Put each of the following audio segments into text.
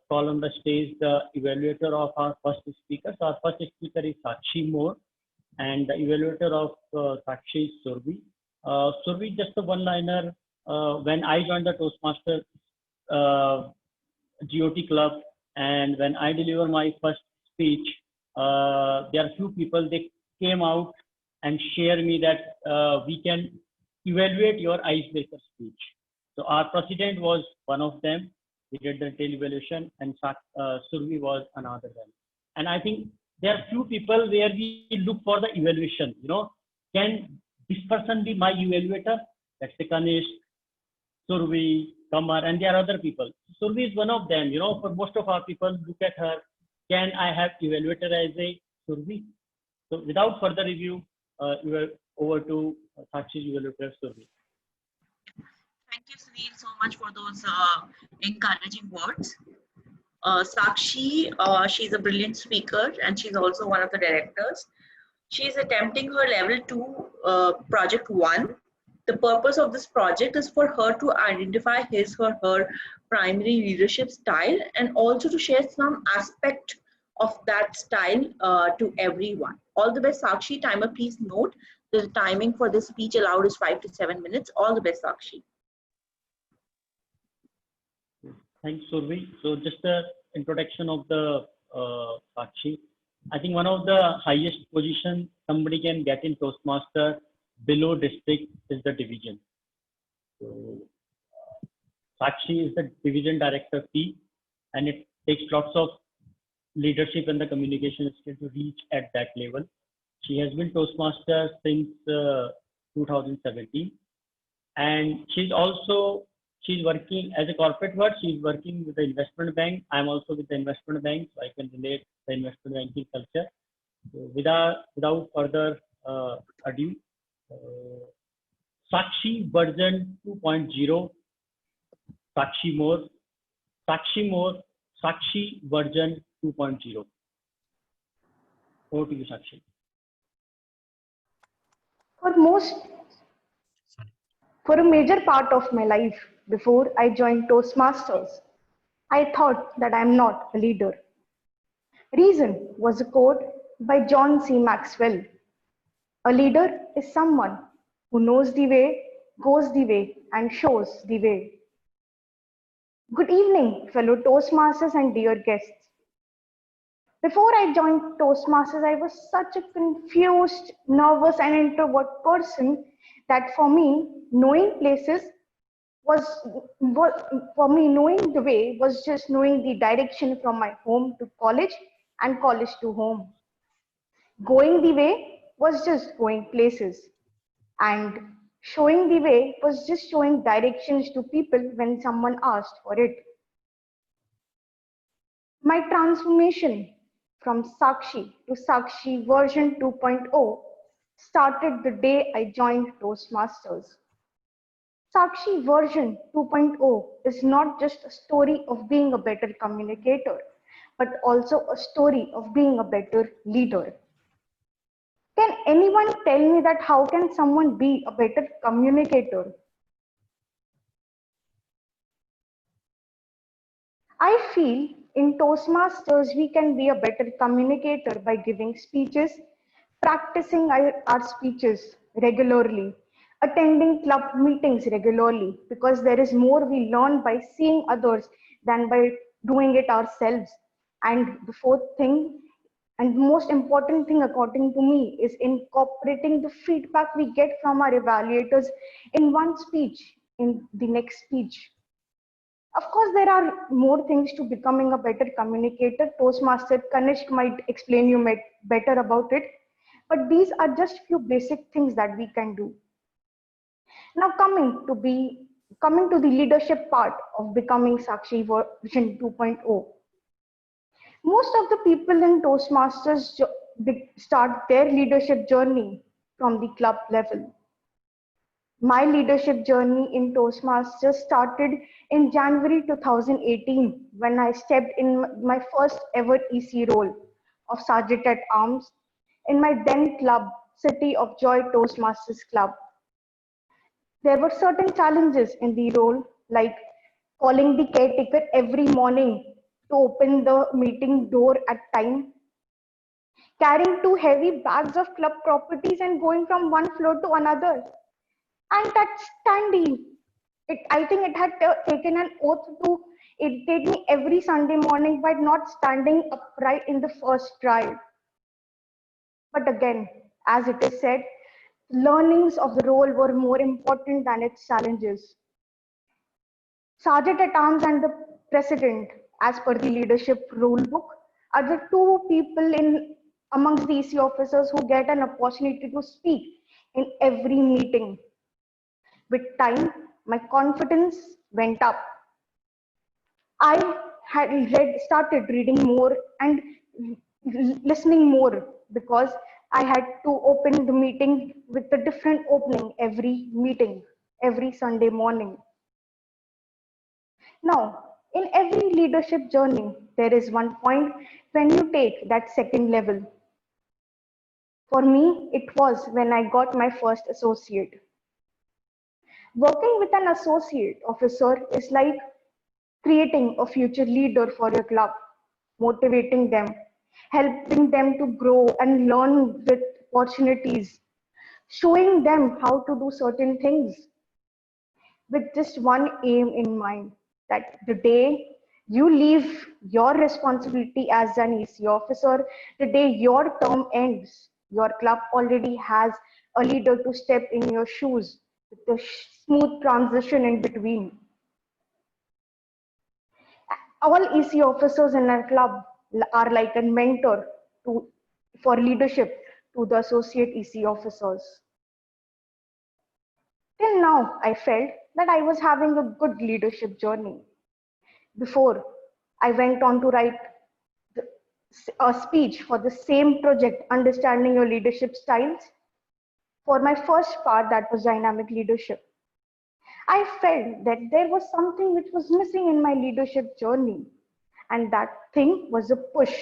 call on the stage the evaluator of our first speaker. So our first speaker is Sakshi Moore, and the evaluator of Sakshi is Survi. Survi, just a one-liner. When I joined the Toastmasters GOT club, and when I deliver my first speech, there are few people, they came out and share me that we can evaluate your icebreaker speech. So our president was one of them. We did the detailed evaluation, and Survi was another one. And I think there are few people where we look for the evaluation. You know, can this person be my evaluator? Let's say Kanish, Survi, Kamar, and there are other people. Survi is one of them. You know, for most of our people, look at her. Can I have evaluator as a Survi? So without further review, you are over to Sakshi evaluator Survi. Thank you, Sunil, so much for those encouraging words. Sakshi, she's a brilliant speaker, and she's also one of the directors. She's attempting her level 2 project 1. The purpose of this project is for her to identify his or her primary leadership style, and also to share some aspect of that style to everyone. All the best, Sakshi. Timer, please note the timing for this speech allowed is 5 to 7 minutes. All the best, Sakshi. Thanks, Survi. So just an introduction of the Sakshi. I think one of the highest position somebody can get in Toastmaster below district is the division. So Sakshi is the division director P, and it takes lots of leadership and the communication skill to reach at that level. She has been Toastmaster since 2017, and she's working as a corporate world. She's working with the investment bank. I'm also with the investment bank, so I can relate the investment banking culture. So without further ado, Sakshi version 2.0, Sakshi Moore, Sakshi version 2.0. Over to you, Sakshi. For a major part of my life before I joined Toastmasters, I thought that I am not a leader. Reason was a quote by John C. Maxwell. A leader is someone who knows the way, goes the way, and shows the way. Good evening, fellow Toastmasters and dear guests. Before I joined Toastmasters, I was such a confused, nervous, and introvert person that for me, knowing places knowing the way was just knowing the direction from my home to college and college to home. Going the way was just going places, and showing the way was just showing directions to people when someone asked for it. My transformation from Sakshi to Sakshi version 2.0 started the day I joined Toastmasters. Sakshi version 2.0 is not just a story of being a better communicator, but also a story of being a better leader. Can anyone tell me that how can someone be a better communicator? I feel in Toastmasters, we can be a better communicator by giving speeches, practicing our speeches regularly, attending club meetings regularly, because there is more we learn by seeing others than by doing it ourselves. And the fourth thing, and most important thing according to me, is incorporating the feedback we get from our evaluators in one speech, in the next speech. Of course, there are more things to becoming a better communicator. Toastmaster Kanishk might explain you better about it, but these are just few basic things that we can do. Now coming to the leadership part of becoming Sakshi version 2.0. Most of the people in Toastmasters start their leadership journey from the club level. My leadership journey in Toastmasters started in January 2018 when I stepped in my first ever EC role of Sergeant at Arms in my then club, City of Joy Toastmasters Club. There were certain challenges in the role, like calling the caretaker every morning to open the meeting door at time, carrying two heavy bags of club properties and going from one floor to another. And that's standing. I think it had taken an oath to irritate me every Sunday morning by not standing upright in the first try. But again, as it is said, learnings of the role were more important than its challenges. Sergeant at Arms and the President, as per the leadership rule book, are the two people in amongst the EC officers who get an opportunity to speak in every meeting. With time, my confidence went up. I started reading more and listening more because I had to open the meeting with a different opening every meeting, every Sunday morning. Now, in every leadership journey, there is one point when you take that second level. For me, it was when I got my first associate. Working with an associate officer is like creating a future leader for your club, motivating them, helping them to grow and learn with opportunities, showing them how to do certain things with just one aim in mind, that the day you leave your responsibility as an EC officer, the day your term ends, your club already has a leader to step in your shoes with a smooth transition in between. All EC officers in our club are like a mentor for leadership to the associate EC officers. Till now, I felt that I was having a good leadership journey. Before I went on to write a speech for the same project, Understanding Your Leadership Styles, for my first part, that was dynamic leadership. I felt that there was something which was missing in my leadership journey, and that thing was a push.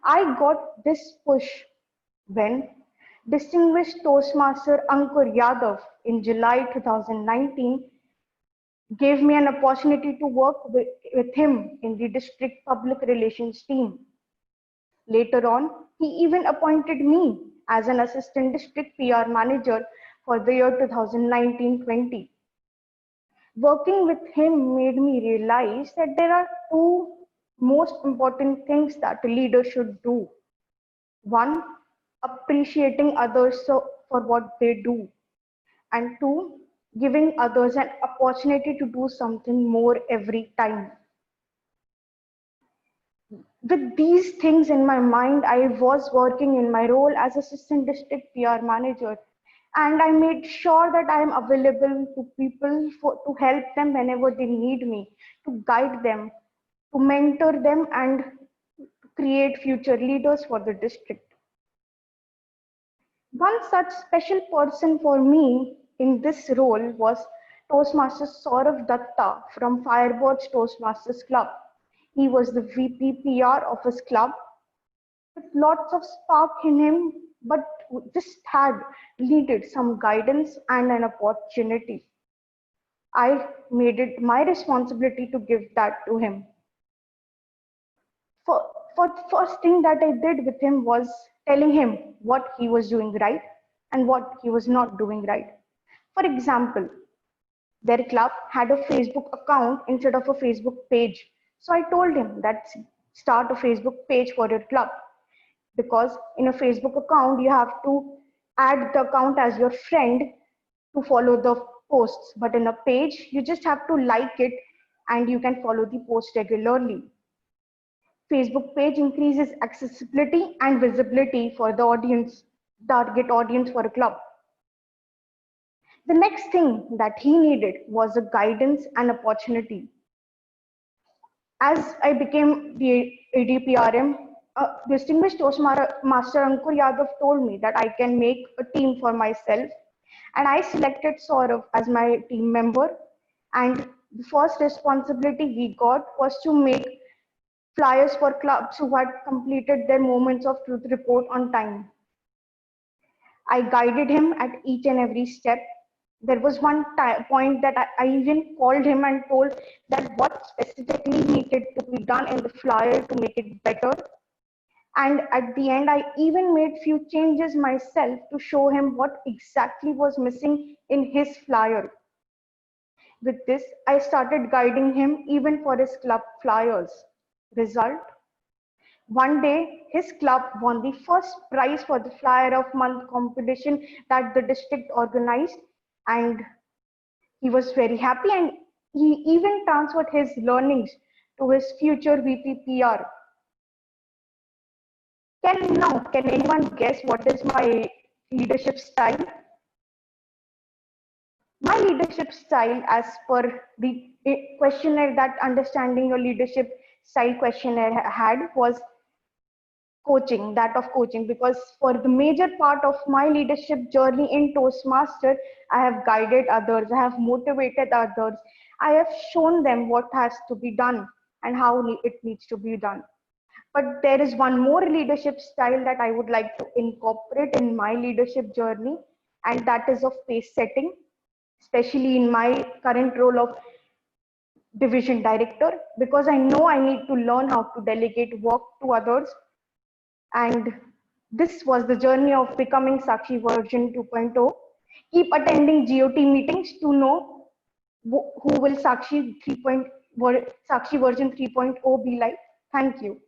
I got this push when distinguished Toastmaster Ankur Yadav in July 2019 gave me an opportunity to work with him in the district public relations team. Later on, he even appointed me as an assistant district PR manager for the year 2019-20. Working with him made me realize that there are two most important things that a leader should do. One, appreciating others for what they do. And two, giving others an opportunity to do something more every time. With these things in my mind, I was working in my role as assistant district PR manager, and I made sure that I am available to people to help them whenever they need me, to guide them, to mentor them, and create future leaders for the district. One such special person for me in this role was Toastmaster Saurav Datta from Firebirds Toastmasters Club. He was the VP PR of his club with lots of spark in him, but just had needed some guidance and an opportunity. I made it my responsibility to give that to him. For the first thing that I did with him was telling him what he was doing right and what he was not doing right. For example, their club had a Facebook account instead of a Facebook page. So I told him that start a Facebook page for your club, because in a Facebook account, you have to add the account as your friend to follow the posts. But in a page, you just have to like it and you can follow the post regularly. Facebook page increases accessibility and visibility for the audience, target audience for a club. The next thing that he needed was a guidance and opportunity. As I became the ADPRM, distinguished Toastmaster Ankur Yadav told me that I can make a team for myself, and I selected Saurav as my team member. And the first responsibility we got was to make flyers for clubs who had completed their Moments of Truth report on time. I guided him at each and every step. There was one point that I even called him and told that what specifically needed to be done in the flyer to make it better. And at the end, I even made few changes myself to show him what exactly was missing in his flyer. With this, I started guiding him even for his club flyers. Result, one day, his club won the first prize for the Flyer of Month competition that the district organized, and he was very happy, and he even transferred his learnings to his future VPPR. Can anyone guess what is my leadership style? My leadership style, as per the questionnaire that Understanding Your Leadership Style questionnaire had, was coaching, that of coaching, because for the major part of my leadership journey in Toastmaster, I have guided others, I have motivated others, I have shown them what has to be done and how it needs to be done. But there is one more leadership style that I would like to incorporate in my leadership journey, and that is of pace setting, especially in my current role of division director, because I know I need to learn how to delegate work to others. And this was the journey of becoming Sakshi version 2.0. Keep attending GOT meetings to know who will Sakshi Sakshi version 3.0 be like. Thank you.